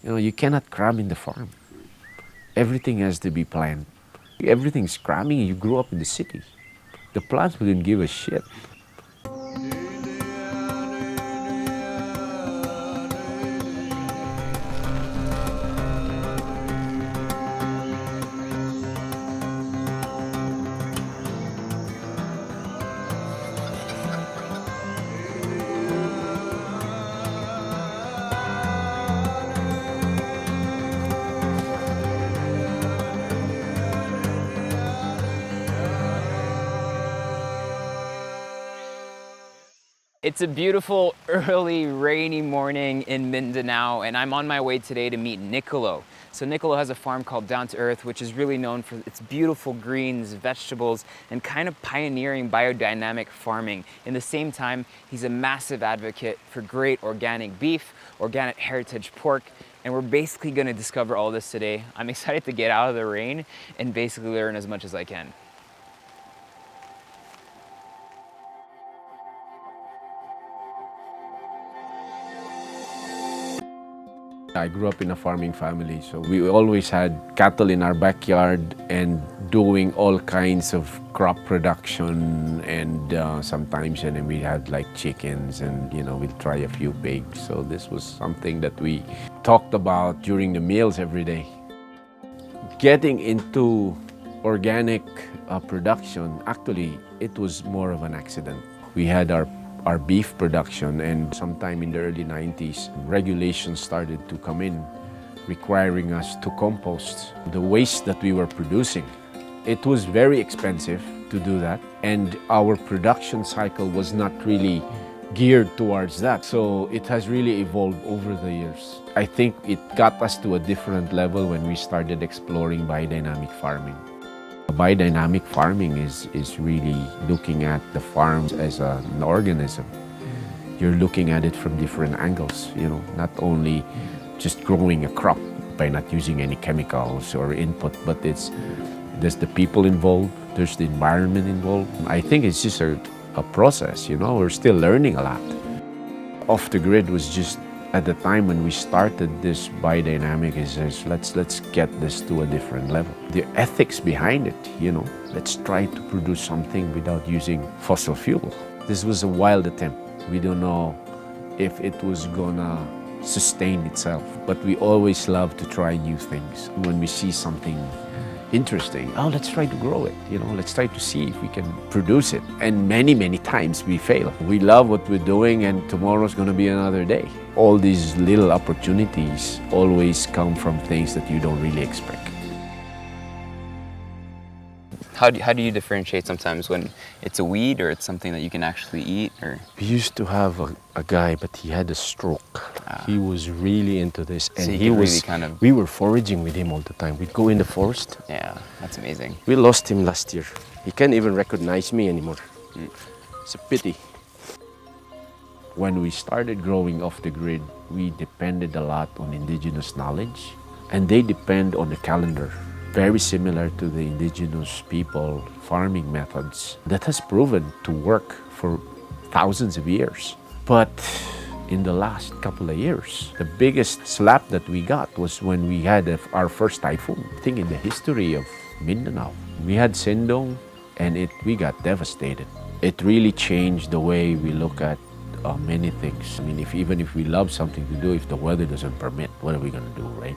You cannot cram in the farm. Everything has to be planned. Everything's cramming. You grew up in the city. The plants wouldn't give a shit. It's a beautiful early rainy morning in Mindanao, and I'm on my way today to meet Nicolo. So Nicolo has a farm called Down to Earth, which is really known for its beautiful greens, vegetables, and kind of pioneering biodynamic farming. In the same time, he's a massive advocate for great organic beef, organic heritage pork, and we're basically gonna discover all this today. I'm excited to get out of the rain and basically learn as much as I can. I grew up in a farming family, so we always had cattle in our backyard and doing all kinds of crop production, and sometimes and then we had like chickens, and we'll try a few pigs. So this was something that we talked about during the meals every day. Getting into organic production, actually, it was more of an accident. We had our beef production, and sometime in the early 90s, regulations started to come in requiring us to compost the waste that we were producing. It was very expensive to do that, and our production cycle was not really geared towards that. So it has really evolved over the years. I think it got us to a different level when we started exploring biodynamic farming. Biodynamic farming is really looking at the farm as an organism. You're looking at it from different angles, not only just growing a crop by not using any chemicals or input, but there's the people involved, there's the environment involved. I think it's just a process, we're still learning a lot. Off the grid was just, at the time when we started this biodynamic, is let's get this to a different level. The ethics behind it, let's try to produce something without using fossil fuel. This was a wild attempt. We don't know if it was gonna sustain itself, but we always love to try new things. When we see something interesting, let's try to grow it, let's try to see if we can produce it. And many times we fail. We love what we're doing, and tomorrow's gonna be another day. All these little opportunities always come from things that you don't really expect. How do you differentiate sometimes when it's a weed or it's something that you can actually eat? Or We used to have a guy, but he had a stroke. He was really into this, and So he was. really We were foraging with him all the time. We'd go in the forest. yeah, that's amazing. We lost him last year. He can't even recognize me anymore. It's a pity. When we started growing off the grid, we depended a lot on indigenous knowledge, and they depend on the calendar. Very similar to the indigenous people farming methods that has proven to work for thousands of years. But in the last couple of years, the biggest slap that we got was when we had our first typhoon. I think in the history of Mindanao, we had Sindong, and we got devastated. It really changed the way we look at many things. I mean, even if we love something to do, if the weather doesn't permit, what are we gonna do, right?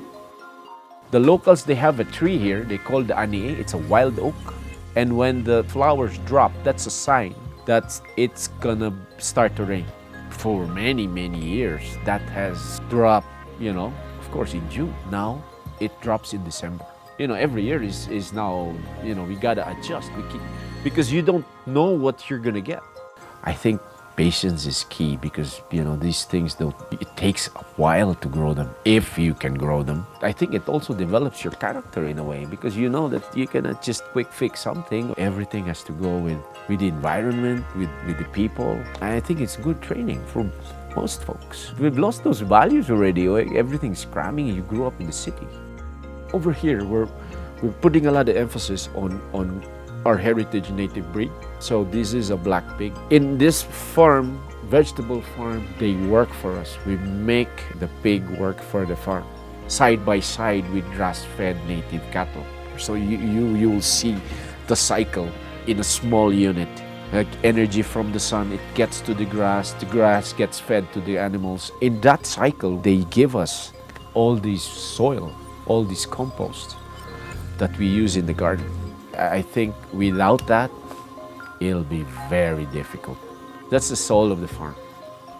The locals, they have a tree here, they call the anie. It's a wild oak. And when the flowers drop, that's a sign that it's gonna start to rain. For many years, that has dropped, of course in June. Now, it drops in December. Every year is now, we gotta adjust. Because you don't know what you're gonna get. I think patience is key, because these things it takes a while to grow them, if you can grow them. I think it also develops your character in a way, because you know that you cannot just quick fix something. Everything has to go with the environment, with the people. I think it's good training for most folks. We've lost those values already. Everything's cramming. You grew up in the city. Over here, we're putting a lot of emphasis on our heritage native breed. So this is a black pig. In this farm, vegetable farm, they work for us. We make the pig work for the farm. side by side with grass-fed native cattle. So you will see the cycle in a small unit. Like energy from the sun, it gets to the grass gets fed to the animals. In that cycle, they give us all this soil, all this compost that we use in the garden. I think without that, it'll be very difficult. That's the soul of the farm.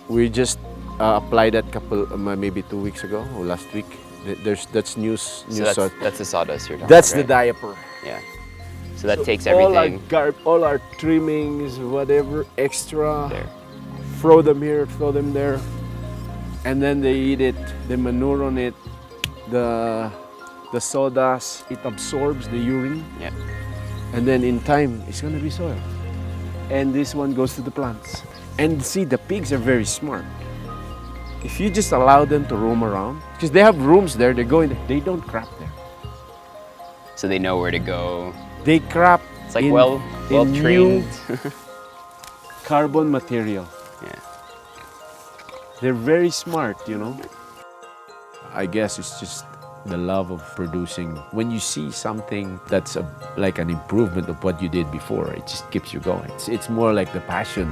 We just applied that maybe 2 weeks ago or last week. That's new So that's the sawdust you're talking That's about, the right? diaper. Yeah. So that takes everything. All our trimmings, whatever extra, There. throw them here, throw them there, and then they eat it. They manure on it. The sawdust, it absorbs the urine, Yeah. and then in time, it's gonna be soil. And this one goes to the plants. And see, the pigs are very smart. If you just allow them to roam around, because they have rooms there, they go in. They don't crap there. So they know where to go. They crap. It's like in well new trained. carbon material. Yeah. They're very smart, you know. I guess it's just the love of producing. When you see something that's like an improvement of what you did before, it just keeps you going. It's more like the passion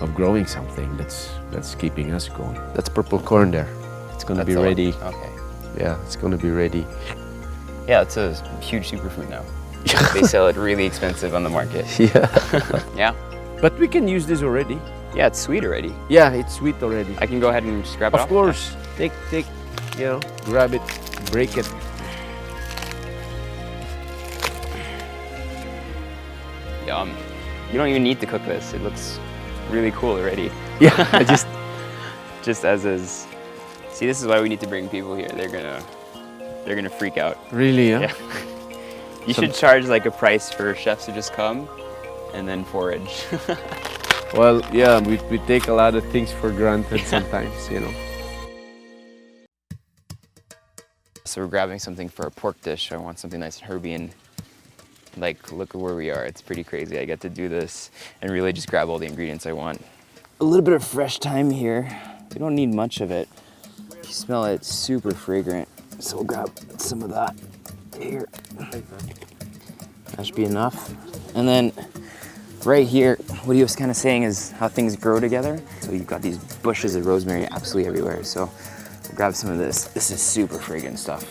of growing something that's keeping us going. That's purple corn there. It's gonna be ready. Okay. Yeah, it's gonna be ready. Yeah, it's a huge superfood now. They sell it really expensive on the market. Yeah. Yeah. But we can use this already. Yeah, it's sweet already. Yeah, it's sweet already. I can go ahead and just grab it Of off? course. Take, you know, grab it, break it. Yum. You don't even need to cook this. It looks really cool already. Yeah, I just Just as is. See, this is why we need to bring people here. They're gonna freak out. really, yeah. Yeah. You should charge like a price for chefs to just come and then forage. Well, yeah, we take a lot of things for granted sometimes, you know. So we're grabbing something for a pork dish. I want something nice and herby, and like, look at where we are. It's pretty crazy. I get to do this and really just grab all the ingredients I want. A little bit of fresh thyme here. We don't need much of it. If you smell it, it's super fragrant. So we'll grab some of that here. That should be enough. And then right here, what he was kind of saying is how things grow together. So you've got these bushes of rosemary absolutely everywhere. So we'll grab some of this. This is super fragrant stuff.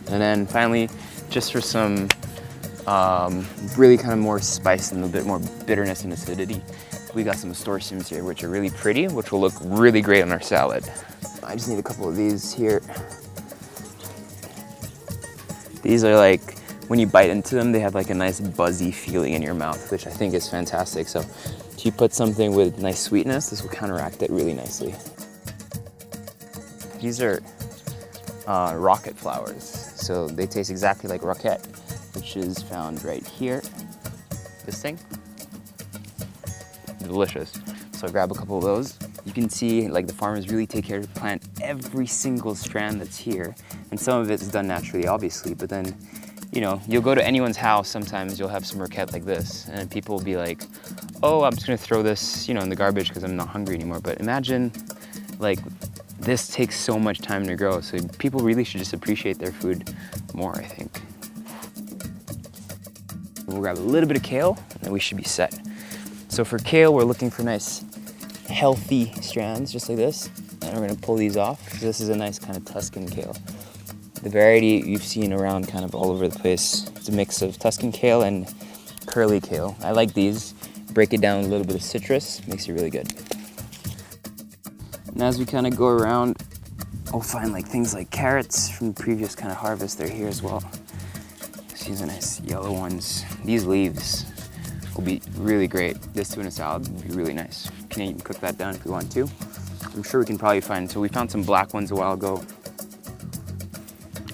And then finally, just for some really kind of more spice and a bit more bitterness and acidity, we got some nasturtiums here, which are really pretty, which will look really great on our salad. I just need a couple of these here. These are like, when you bite into them, they have like a nice buzzy feeling in your mouth, which I think is fantastic. So if you put something with nice sweetness, this will counteract it really nicely. These are rocket flowers. So they taste exactly like roquette, which is found right here. This thing, delicious. So I grab a couple of those. You can see like the farmers really take care to plant every single strand that's here. And some of it's done naturally, obviously, but then, you know, you'll go to anyone's house, sometimes you'll have some roquette like this, and people will be like, oh, I'm just gonna throw this, you know, in the garbage because I'm not hungry anymore. But imagine, like, this takes so much time to grow, so people really should just appreciate their food more, I think. We'll grab a little bit of kale, and then we should be set. So for kale, we're looking for nice, healthy strands, just like this. And we're gonna pull these off. This is a nice kind of Tuscan kale. The variety you've seen around kind of all over the place. It's a mix of Tuscan kale and curly kale. I like these. Break it down with a little bit of citrus, makes it really good. And as we kind of go around, we'll find like things like carrots from the previous kind of harvest. They're here as well. These are nice yellow ones. These leaves will be really great. This tuna salad would be really nice. You can even cook that down if you want to. I'm sure we can probably find, so we found some black ones a while ago.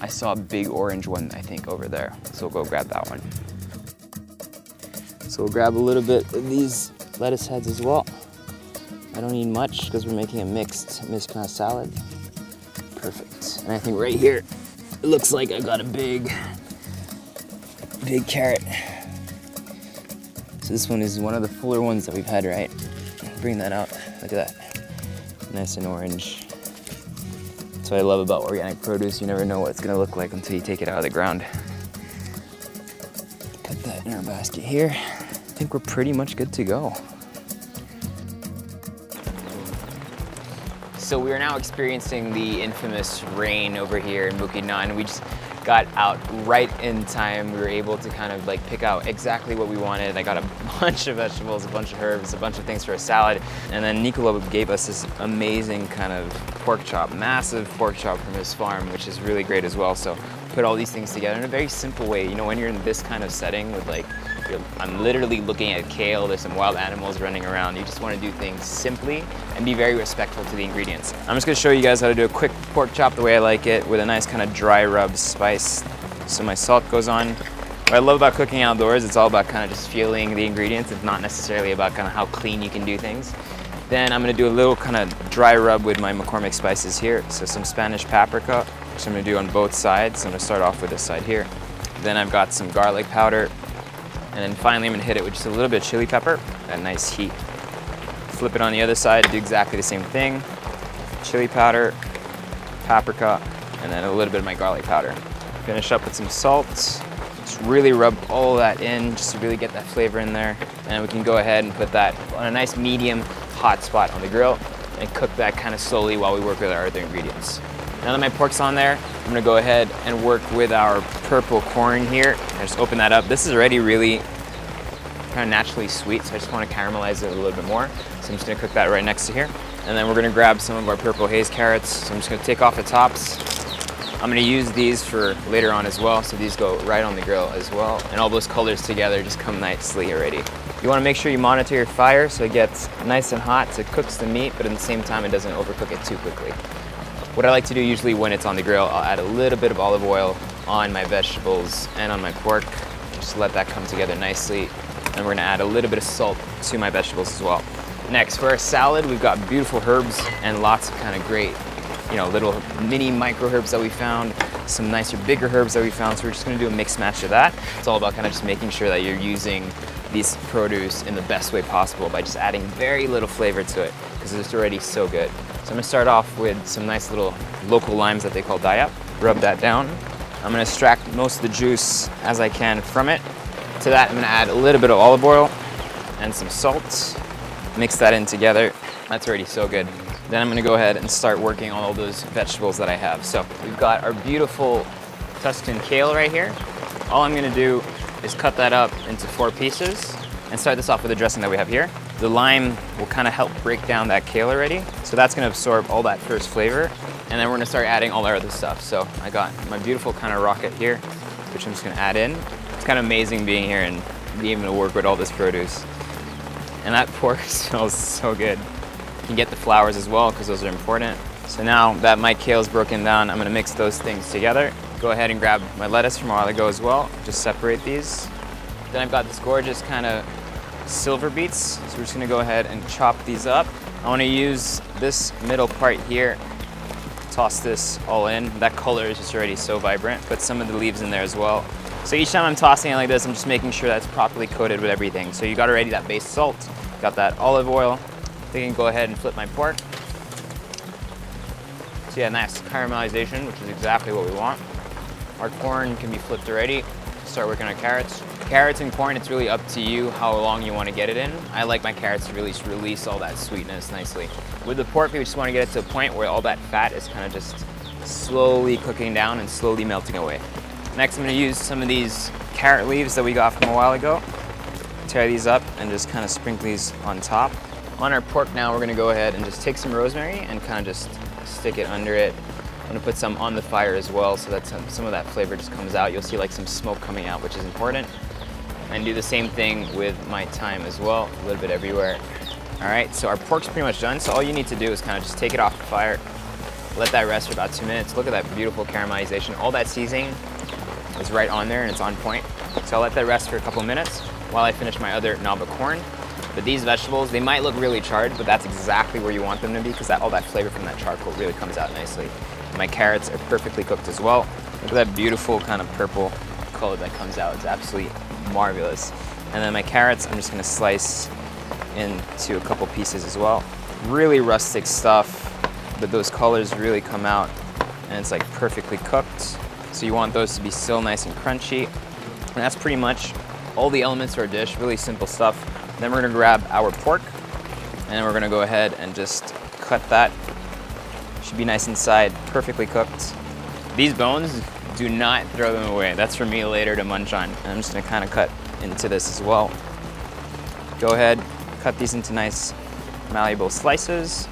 I saw a big orange one, I think, over there. So we'll go grab that one. So we'll grab a little bit of these lettuce heads as well. I don't need much because we're making a mixed kind of salad. Perfect. And I think right here, it looks like I got a big carrot. So this one is one of the fuller ones that we've had, right? Bring that out, look at that. Nice and orange. what I love about organic produce. You never know what it's gonna look like until you take it out of the ground. Put that in our basket here. I think we're pretty much good to go. So we are now experiencing the infamous rain over here in Bukidnon. We just got out right in time. We were able to kind of like pick out exactly what we wanted. I got a bunch of vegetables, a bunch of herbs, a bunch of things for a salad. And then Nicola gave us this amazing kind of pork chop, massive pork chop from his farm, which is really great as well. So put all these things together in a very simple way. You know, when you're in this kind of setting with like, I'm literally looking at kale, there's some wild animals running around. You just want to do things simply and be very respectful to the ingredients. I'm just going to show you guys how to do a quick pork chop the way I like it with a nice kind of dry rub spice. So my salt goes on. What I love about cooking outdoors, it's all about kind of just feeling the ingredients. It's not necessarily about kind of how clean you can do things. Then I'm going to do a little kind of dry rub with my McCormick spices here. So some Spanish paprika, which I'm going to do on both sides. I'm going to start off with this side here. Then I've got some garlic powder. And then finally I'm gonna hit it with just a little bit of chili pepper, that nice heat. Flip it on the other side, do exactly the same thing. Chili powder, paprika, and then a little bit of my garlic powder. Finish up with some salt. Just really rub all that in, just to really get that flavor in there. And we can go ahead and put that on a nice medium hot spot on the grill and cook that kind of slowly while we work with our other ingredients. Now that my pork's on there, I'm gonna go ahead and work with our purple corn here. I just open that up. This is already really kind of naturally sweet, so I just want to caramelize it a little bit more. So I'm just gonna cook that right next to here. And then we're gonna grab some of our purple haze carrots. So I'm just gonna take off the tops. I'm gonna use these for later on as well, so these go right on the grill as well. And all those colors together just come nicely already. You wanna make sure you monitor your fire so it gets nice and hot, so it cooks the meat, but at the same time it doesn't overcook it too quickly. What I like to do usually when it's on the grill, I'll add a little bit of olive oil on my vegetables and on my pork. Just let that come together nicely. And we're gonna add a little bit of salt to my vegetables as well. Next, for our salad, we've got beautiful herbs and lots of kind of great, you know, little mini micro herbs that we found, some nicer, bigger herbs that we found. So we're just gonna do a mix match of that. It's all about kind of just making sure that you're using these produce in the best way possible by just adding very little flavor to it because it's already so good. So I'm gonna start off with some nice little local limes that they call Daez. Rub that down. I'm gonna extract most of the juice as I can from it. To that, I'm gonna add a little bit of olive oil and some salt. Mix that in together. That's already so good. Then I'm gonna go ahead and start working on all those vegetables that I have. So we've got our beautiful Tuscan kale right here. All I'm gonna do is cut that up into 4 pieces and start this off with the dressing that we have here. The lime will kind of help break down that kale already. So that's gonna absorb all that first flavor. And then we're gonna start adding all our other stuff. So I got my beautiful kind of rocket here, which I'm just gonna add in. It's kind of amazing being here and being able to work with all this produce. And that pork smells so good. You can get the flowers as well because those are important. So now that my kale is broken down, I'm gonna mix those things together. Go ahead and grab my lettuce from a while ago as well. Just separate these. Then I've got this gorgeous kind of silver beets. So we're just gonna go ahead and chop these up. I wanna use this middle part here. Toss this all in. That color is just already so vibrant. Put some of the leaves in there as well. So each time I'm tossing it like this, I'm just making sure that's properly coated with everything. So you got already that base salt, got that olive oil. Then you can go ahead and flip my pork. So yeah, nice caramelization, which is exactly what we want. Our corn can be flipped already. Start working on carrots. Carrots and corn, it's really up to you how long you want to get it in. I like my carrots to really release all that sweetness nicely. With the pork, we just want to get it to a point where all that fat is kind of just slowly cooking down and slowly melting away. Next, I'm going to use some of these carrot leaves that we got from a while ago. Tear these up and just kind of sprinkle these on top. On our pork now, we're going to go ahead and just take some rosemary and kind of just stick it under it. I'm gonna put some on the fire as well so that some of that flavor just comes out. You'll see like some smoke coming out, which is important. And do the same thing with my thyme as well, a little bit everywhere. All right, so our pork's pretty much done. So all you need to do is kind of just take it off the fire, let that rest for about 2 minutes. Look at that beautiful caramelization. All that seasoning is right on there and it's on point. So I'll let that rest for a couple minutes while I finish my other knob of corn. But these vegetables, they might look really charred, but that's exactly where you want them to be because all that flavor from that charcoal really comes out nicely. My carrots are perfectly cooked as well. Look at that beautiful kind of purple color that comes out. It's absolutely marvelous. And then my carrots, I'm just gonna slice into a couple pieces as well. Really rustic stuff, but those colors really come out and it's like perfectly cooked. So you want those to be still nice and crunchy. And that's pretty much all the elements of our dish, really simple stuff. Then we're gonna grab our pork, and then we're gonna go ahead and just cut that. Should be nice inside, perfectly cooked. These bones, do not throw them away. That's for me later to munch on. And I'm just gonna kind of cut into this as well. Go ahead, cut these into nice, malleable slices.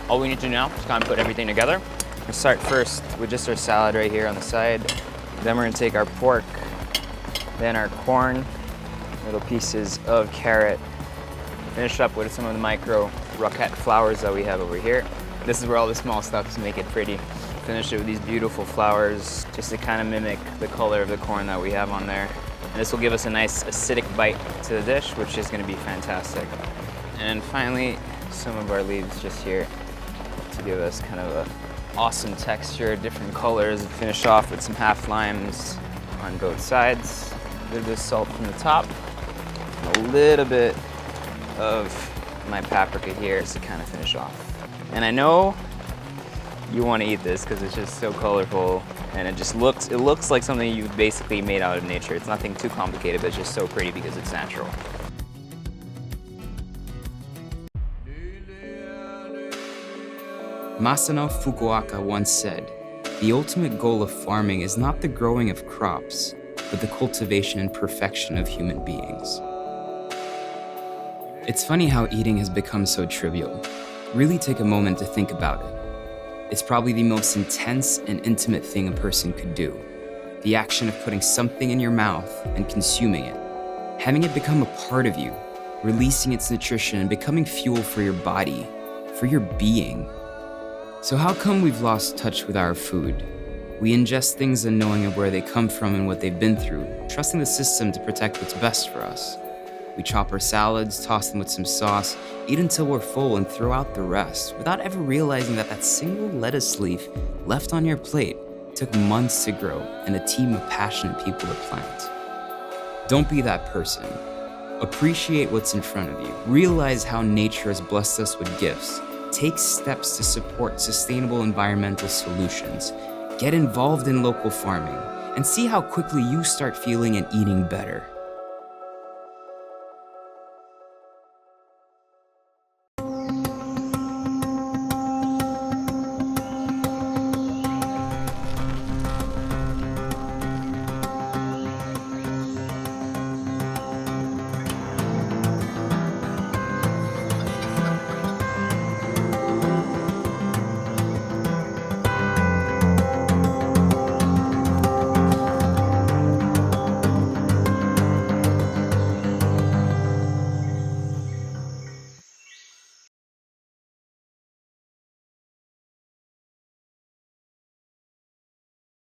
All we need to do now is kind of put everything together. We'll start first with just our salad right here on the side. Then we're gonna take our pork, then our corn, little pieces of carrot. Finish up with some of the micro roquette flowers that we have over here. This is where all the small stuff make it pretty. Finish it with these beautiful flowers just to kind of mimic the color of the corn that we have on there. And this will give us a nice acidic bite to the dish, which is gonna be fantastic. And finally, some of our leaves just here to give us kind of a awesome texture, different colors. Finish off with some half limes on both sides. A little bit of salt from the top, and a little bit of my paprika here just to kind of finish off. And I know you want to eat this because it's just so colorful, and it looks like something you basically made out of nature. It's nothing too complicated, but it's just so pretty because it's natural. Masano Fukuoka once said, "The ultimate goal of farming is not the growing of crops, but the cultivation and perfection of human beings." It's funny how eating has become so trivial. Really take a moment to think about it. It's probably the most intense and intimate thing a person could do. The action of putting something in your mouth and consuming it, having it become a part of you, releasing its nutrition and becoming fuel for your body, for your being. So how come we've lost touch with our food? We ingest things unknowing of where they come from and what they've been through, trusting the system to protect what's best for us. We chop our salads, toss them with some sauce, eat until we're full, and throw out the rest without ever realizing that that single lettuce leaf left on your plate took months to grow and a team of passionate people to plant. Don't be that person. Appreciate what's in front of you. Realize how nature has blessed us with gifts. Take steps to support sustainable environmental solutions. Get involved in local farming and see how quickly you start feeling and eating better.